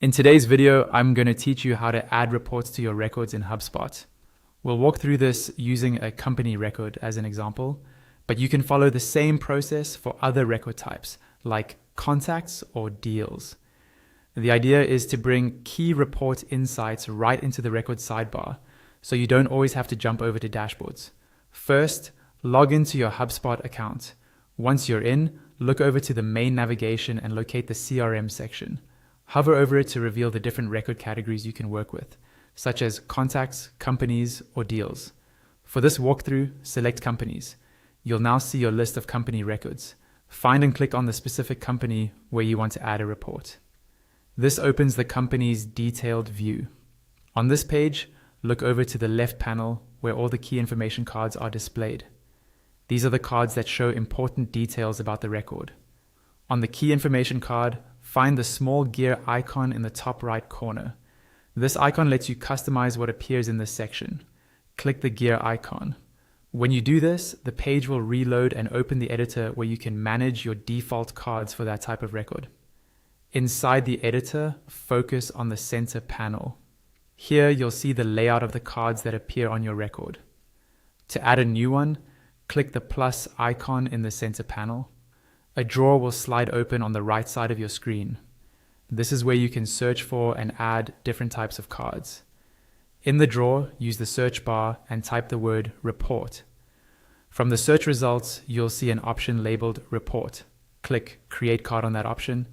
In today's video, I'm going to teach you how to add reports to your records in HubSpot. We'll walk through this using a company record as an example, but you can follow the same process for other record types like contacts or deals. The idea is to bring key report insights right into the record sidebar, so you don't always have to jump over to dashboards. First, log into your HubSpot account. Once you're in, look over to the main navigation and locate the CRM section. Hover over it to reveal the different record categories you can work with, such as contacts, companies, or deals. For this walkthrough, select companies. You'll now see your list of company records. Find and click on the specific company where you want to add a report. This opens the company's detailed view. On this page, look over to the left panel where all the key information cards are displayed. These are the cards that show important details about the record. On the key information card, find the small gear icon in the top right corner. This icon lets you customize what appears in this section. Click the gear icon. When you do this, the page will reload and open the editor where you can manage your default cards for that type of record. Inside the editor, focus on the center panel. Here you'll see the layout of the cards that appear on your record. To add a new one, click the plus icon in the center panel. A drawer will slide open on the right side of your screen. This is where you can search for and add different types of cards. In the drawer, use the search bar and type the word report. From the search results, you'll see an option labeled report. Click create card on that option.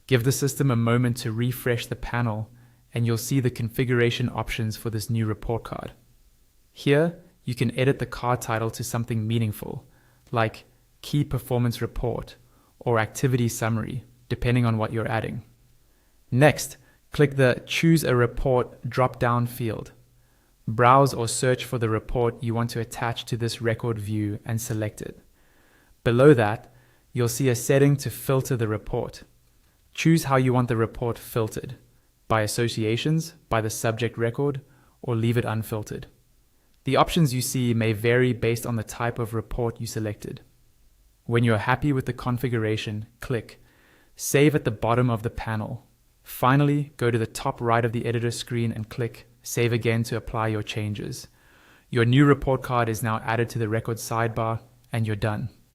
Give the system a moment to refresh the panel and you'll see the configuration options for this new report card. Here, you can edit the card title to something meaningful, like Key Performance Report or Activity Summary, depending on what you're adding. Next, click the Choose a Report drop-down field. Browse or search for the report you want to attach to this record view and select it. Below that, you'll see a setting to filter the report. Choose how you want the report filtered, by associations, by the subject record, or leave it unfiltered. The options you see may vary based on the type of report you selected. When you're happy with the configuration, click Save at the bottom of the panel. Finally, go to the top right of the editor screen and click Save again to apply your changes. Your new report card is now added to the record sidebar, and you're done.